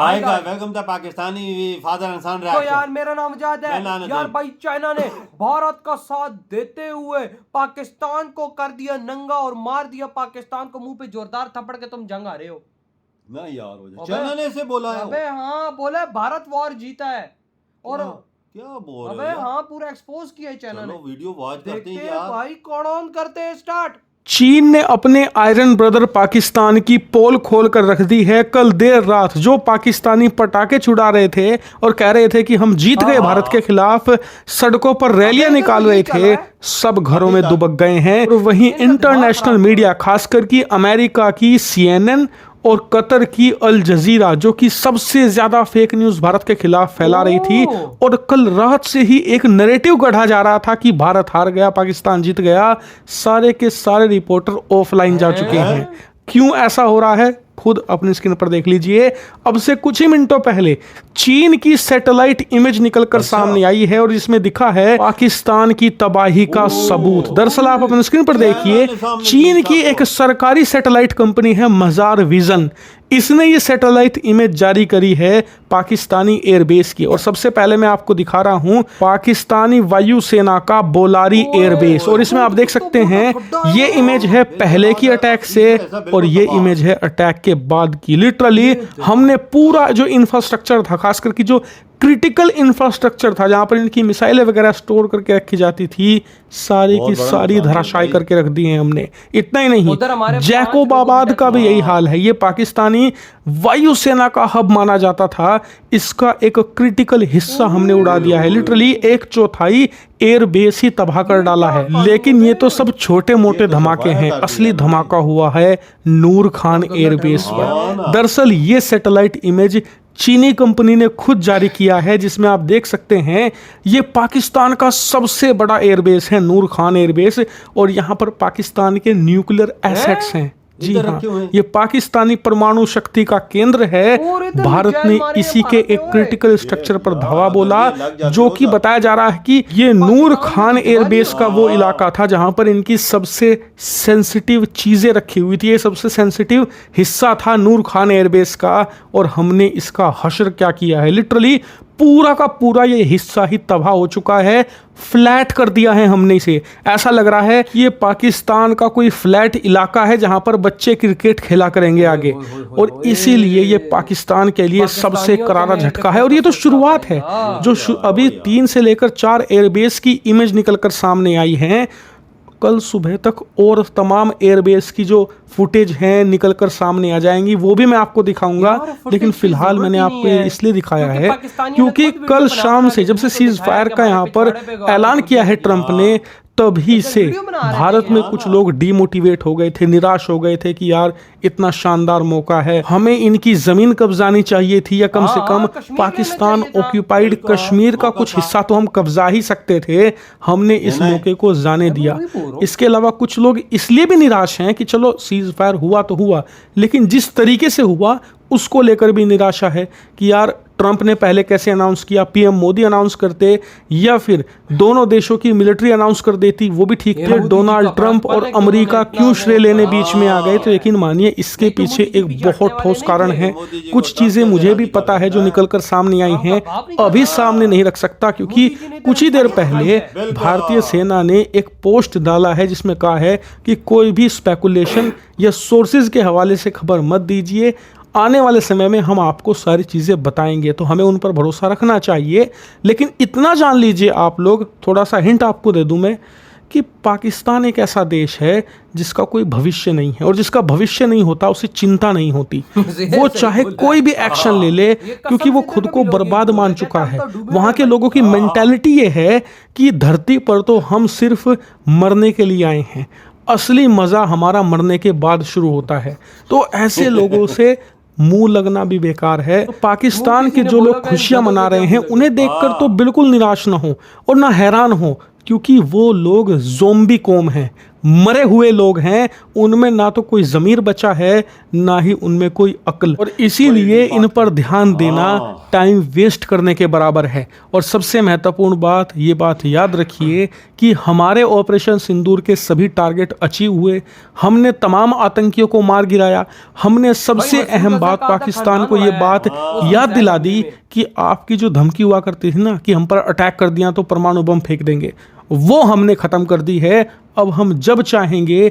आएगा welcome the Pakistani father इंसान तो यार मेरा नाम जाद है यार भाई। चाइना ने भारत का साथ देते हुए पाकिस्तान को कर दिया नंगा और मार दिया पाकिस्तान को मुंह पे जोरदार थप्पड़ के तुम जंग हारे हो ना यार। हो जाए चाइना ने ऐसे बोला है। अबे हाँ बोला भारत वॉर जीता है और क्या बोल रहे हो? अबे हाँ पूरा एक्सपोज किया है चाइना ने। वीडियो वॉच करते हैं यार भाई कौन ऑन करते हैं स्टार्ट। चीन ने अपने आयरन ब्रदर पाकिस्तान की पोल खोल कर रख दी है। कल देर रात जो पाकिस्तानी पटाखे छुड़ा रहे थे और कह रहे थे कि हम जीत गए भारत के खिलाफ, सड़कों पर रैलियां निकाल रहे थे, सब घरों में दुबक गए हैं। और वहीं इंटरनेशनल मीडिया खासकर कि अमेरिका की CNN और कतर की अल जजीरा जो कि सबसे ज्यादा फेक न्यूज भारत के खिलाफ फैला रही थी, और कल रात से ही एक नैरेटिव गढ़ा जा रहा था कि भारत हार गया, पाकिस्तान जीत गया। सारे के सारे रिपोर्टर ऑफलाइन जा चुके हैं। क्यों ऐसा हो रहा है खुद अपनी स्क्रीन पर देख लीजिए। अब से कुछ ही मिनटों पहले चीन की सैटेलाइट इमेज निकलकर सामने आई है और इसमें दिखा है पाकिस्तान की तबाही का सबूत। दरअसल आप अपनी स्क्रीन पर देखिए, चीन की एक सरकारी सैटेलाइट कंपनी है मजार विजन, इसने ये सैटेलाइट इमेज जारी करी है पाकिस्तानी एयरबेस की। और सबसे पहले मैं आपको दिखा रहा हूं पाकिस्तानी वायुसेना का बोलारी एयरबेस, और इसमें आप देख सकते हैं ये इमेज है पहले की अटैक से और ये इमेज है अटैक के बाद की। लिटरली हमने पूरा जो इंफ्रास्ट्रक्चर था, खासकर की जो क्रिटिकल इंफ्रास्ट्रक्चर था जहां पर इनकी मिसाइलें वगैरह स्टोर करके रखी जाती थी, सारी की सारी धराशायी करके रख दी हैं हमने। इतना ही नहीं, जैकोबाबाद का भी यही हाल है। ये पाकिस्तानी वायुसेना का हब माना जाता था, इसका एक क्रिटिकल हिस्सा हमने उड़ा दिया है। लिटरली 1/4 एयरबेस ही तबाह कर डाला है। लेकिन ये तो सब छोटे मोटे धमाके हैं, असली धमाका हुआ है नूर खान एयरबेस पर। दरअसल ये सैटेलाइट इमेज चीनी कंपनी ने खुद जारी किया है, जिसमें आप देख सकते हैं ये पाकिस्तान का सबसे बड़ा एयरबेस है नूर खान एयरबेस, और यहां पर पाकिस्तान के न्यूक्लियर एसेट्स हैं। जी हाँ, ये पाकिस्तानी परमाणु शक्ति का केंद्र है। भारत ने इसी के एक क्रिटिकल स्ट्रक्चर पर धावा बोला, जो कि बताया जा रहा है कि ये नूर खान एयरबेस का वो इलाका था जहां पर इनकी सबसे सेंसिटिव चीजें रखी हुई थी। ये सबसे सेंसिटिव हिस्सा था नूर खान एयरबेस का, और हमने इसका हश्र क्या किया है। लिटरली पूरा का पूरा ये हिस्सा ही तबाह हो चुका है, फ्लैट कर दिया है हमने इसे। ऐसा लग रहा है कि ये पाकिस्तान का कोई फ्लैट इलाका है जहां पर बच्चे क्रिकेट खेला करेंगे आगे, और इसीलिए ये पाकिस्तान के लिए सबसे करारा झटका है। और ये तो शुरुआत है, जो अभी 3 से लेकर 4 एयरबेस की इमेज निकलकर सामने आई हैं, कल सुबह तक और तमाम एयरबेस की जो फुटेज हैं निकलकर सामने आ जाएंगी, वो भी मैं आपको दिखाऊंगा। लेकिन फिलहाल मैंने आपको ये इसलिए दिखाया है क्योंकि कल शाम से जब से सीज फायर का यहाँ पर ऐलान किया है ट्रंप ने, तभी से भारत में कुछ लोग डिमोटिवेट हो गए थे, निराश हो गए थे कि यार इतना शानदार मौका है, हमें इनकी जमीन कब्जानी चाहिए थी, या कम से कम पाकिस्तान ऑक्यूपाइड कश्मीर का कुछ हिस्सा तो हम कब्जा ही सकते थे। हमने इस मौके को जाने दिया। इसके अलावा कुछ लोग इसलिए भी निराश हैं कि चलो सीज फायर हुआ तो हुआ, लेकिन जिस तरीके से हुआ उसको लेकर भी निराशा है कि यार ट्रंप ने पहले कैसे अनाउंस किया, पीएम मोदी अनाउंस करते या फिर दोनों देशों की मिलिट्री अनाउंस कर देती, वो भी ठीक थे। डोनाल्ड ट्रंप और अमेरिका क्यों श्रेय लेने बीच में आ गए? तो यकीन मानिए इसके पीछे एक बहुत ठोस कारण है। कुछ चीजें मुझे भी पता है जो निकलकर सामने आई हैं, अभी सामने नहीं रख सकता क्योंकि कुछ ही देर पहले भारतीय सेना ने एक पोस्ट डाला है जिसमें कहा है कि कोई भी स्पेकुलेशन या सोर्सेज के हवाले से खबर मत दीजिए, आने वाले समय में हम आपको सारी चीज़ें बताएंगे। तो हमें उन पर भरोसा रखना चाहिए। लेकिन इतना जान लीजिए आप लोग, थोड़ा सा हिंट आपको दे दूं मैं, कि पाकिस्तान एक ऐसा देश है जिसका कोई भविष्य नहीं है, और जिसका भविष्य नहीं होता उसे चिंता नहीं होती। वो चाहे कोई भी एक्शन ले ले क्योंकि वो खुद को बर्बाद मान चुका है। वहाँ के लोगों की मेंटालिटी ये है कि धरती पर तो हम सिर्फ मरने के लिए आए हैं, असली मज़ा हमारा मरने के बाद शुरू होता है। तो ऐसे लोगों से मुंह लगना भी बेकार है। तो पाकिस्तान के जो लोग खुशियां मना रहे हैं उन्हें देखकर तो बिल्कुल निराश ना हो और ना हैरान हो, क्योंकि वो लोग ज़ोंबी कौम हैं, मरे हुए लोग हैं, उनमें ना तो कोई ज़मीर बचा है, ना ही उनमें कोई अक्ल, और इसीलिए इन पर ध्यान देना टाइम वेस्ट करने के बराबर है। और सबसे महत्वपूर्ण बात, ये बात याद रखिए कि हमारे ऑपरेशन सिंदूर के सभी टारगेट अचीव हुए, हमने तमाम आतंकियों को मार गिराया। हमने सबसे अहम बात पाकिस्तान को ये बात याद दिला दी कि आपकी जो धमकी हुआ करती थी ना कि हम पर अटैक कर दिया तो परमाणु बम फेंक देंगे, वो हमने ख़त्म कर दी है। अब हम जब चाहेंगे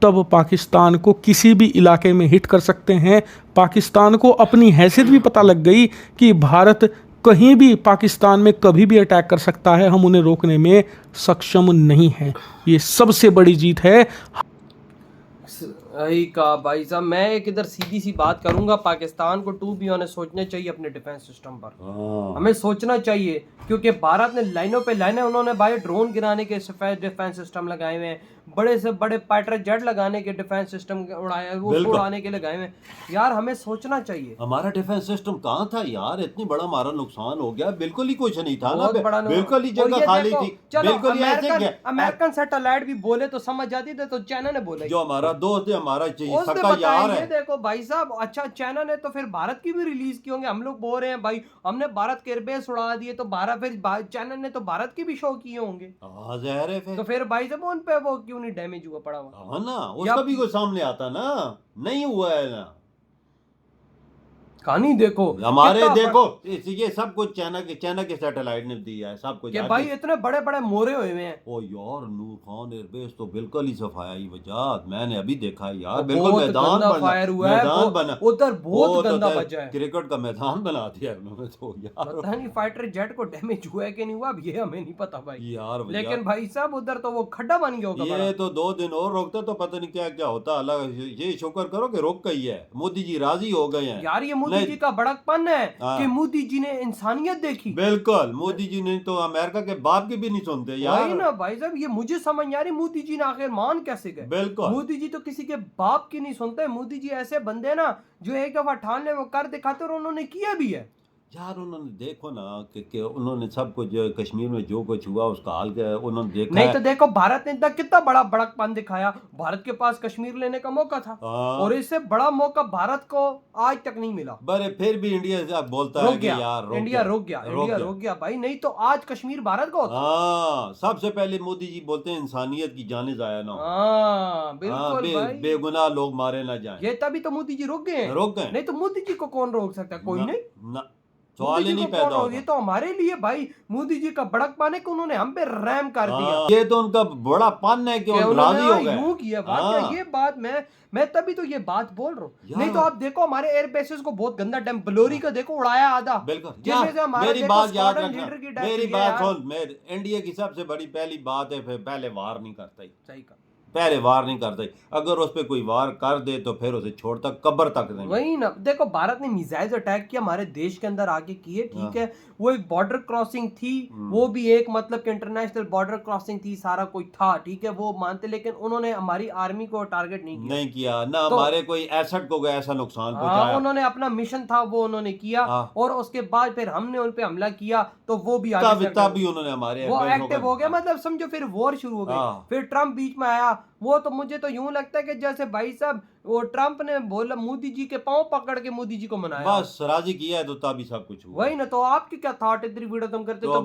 तब पाकिस्तान को किसी भी इलाके में हिट कर सकते हैं। पाकिस्तान को अपनी हैसियत भी पता लग गई कि भारत कहीं भी पाकिस्तान में कभी भी अटैक कर सकता है, हम उन्हें रोकने में सक्षम नहीं हैं। ये सबसे बड़ी जीत है। सही कहा भाई साहब। मैं एक इधर सीधी सी बात करूंगा, पाकिस्तान को टू बी ऑनेस्ट सोचना चाहिए अपने डिफेंस सिस्टम पर। हमें सोचना चाहिए, क्योंकि भारत ने लाइनों पे लाइनें, उन्होंने भाई ड्रोन गिराने के डिफेंस सिस्टम लगाए हुए हैं, बड़े से बड़े फाइटर जेट लगाने के डिफेंस सिस्टम उड़ाए, वो उड़ाने के लगाए हुए हैं। यार हमें सोचना चाहिए। हमारा डिफेंस सिस्टम कहाँ था यार? इतनी बड़ा हमारा नुकसान हो गया, बिल्कुल ही कुछ नहीं था ना, बिल्कुल ही जगह खाली थी, बिल्कुल ही ऐसे। अमेरिकन सैटेलाइट भी बोले तो समझ जाती थी, तो चाइना ने बोला, जो हमारा दोस्त है, हमारा सका यार है। देखो भाई साहब, अच्छा चाइना ने तो फिर भारत की भी रिलीज की होंगे। हम लोग बोल रहे हैं भाई हमने भारत के एयरबेस उड़ा दिए, तो भारत फिर चाइना ने तो भारत की भी शो किए होंगे। तो फिर भाई साहब उन पे वो क्यों नहीं डैमेज हुआ पड़ा हुआ? हाँ ना, उसका भी कोई सामने आता ना, नहीं हुआ है ना। कहानी देखो हमारे, देखो ये सब कुछ चाइना के सैटेलाइट ने दिया है, सब कुछ। भाई इतने बड़े बड़े मोरे हुए हैं। ओ यार, नूर खान एयरबेस तो बिल्कुल ही सफाया ही वजह, मैंने अभी देखा यार, बिल्कुल मैदान बना, उधर बहुत गंदा बचा है, क्रिकेट का मैदान बना दिया उन्होंने तो यार। पता नहीं फाइटर जेट को डैमेज हुआ है कि नहीं हुआ, अब ये हमें नहीं पता भाई यार। लेकिन भाई साहब उधर तो वो खड्डा बन गया होगा। ये तो 2 दिन और रोकते तो पता नहीं क्या क्या होता। अल्लाह ये शुक्र करो कि रोक गई है, मोदी जी राजी हो गए हैं यार। ये मोदी जी का बड़कपन है कि मोदी जी ने इंसानियत देखी। बिल्कुल, मोदी जी ने तो अमेरिका के बाप की भी नहीं सुनते यार ना भाई साहब। ये मुझे समझ नहीं आ रही मोदी जी ने आखिर मान कैसे गए। बिल्कुल, मोदी जी तो किसी के बाप की नहीं सुनते। मोदी जी ऐसे बंदे ना जो एक दफा ठान ले वो कर दिखाते, और उन्होंने किया भी है यार। उन्होंने देखो ना कि उन्होंने सब कुछ कश्मीर में जो कुछ हुआ उसका हाल क्या उन्होंने देखा नहीं। तो देखो भारत ने कितना बड़ा बड़कपन दिखाया। भारत के पास कश्मीर लेने का मौका था, और इससे बड़ा मौका भारत को आज तक नहीं मिला। बड़े फिर भी इंडिया बोलता है कि यार इंडिया रुक गया भाई। नहीं तो आज कश्मीर भारत का होता। हाँ, सबसे पहले मोदी जी बोलते हैं इंसानियत की जाने जाया ना हो। हाँ बिल्कुल भाई, बेगुनाह लोग मारे ना जाए। ये तभी तो मोदी जी रुक गए। नहीं तो मोदी जी को कौन रोक सकता? कोई नहीं ना, सवाल ही नहीं पैदा होगा। ये तो हमारे लिए भाई मोदी जी का बड़कपन है कि उन्होंने हम पे रहम कर दिया। ये तो उनका बड़ा पन है कि उन्होंने राजी हो गए। यूं किया बात। ये बात मैं तभी तो ये बात बोल रहा हूँ। नहीं तो आप देखो हमारे एयर बेसेस को बहुत गंदा डैम बलोरी का देखो उड़ाया आधा। बिल्कुल, मेरी बात याद रखना, मेरी बात सुन। इंडिया की सबसे बड़ी पहली बात है, पहले वार नहीं करता ही। सही कहा, पहले वार नहीं करते। अगर उस पर कोई वार कर दे तो फिर उसे छोड़ता कब्र तक नहीं। वही ना, देखो भारत ने मिसाइल अटैक किया हमारे देश के अंदर आके किए, ठीक है, वो एक बॉर्डर क्रॉसिंग थी, वो भी एक मतलब कि इंटरनेशनल बॉर्डर क्रॉसिंग थी, सारा कोई था, ठीक है, वो मानते। लेकिन उन्होंने हमारी आर्मी को टारगेट नहीं किया ना तो, हमारे कोई एसेट को ऐसा नुकसान पहुंचाया। उन्होंने अपना मिशन था वो उन्होंने किया, और उसके बाद फिर हमने उन पे हमला किया तो वो भी तभी उन्होंने हमारे वो एक्टिव हो गया। मतलब समझो फिर वॉर शुरू हो गई। फिर ट्रम्प बीच में आया। वो तो मुझे तो यूं लगता है कि जैसे भाई साहब वो ट्रम्प ने बोला मोदी जी के पांव पकड़ के मोदी जी को मनाया, बस राजी किया है, तो तभी सब कुछ हुआ। वही ना। तो आपकी क्या थॉट इतनी वीडियो तुम करते तो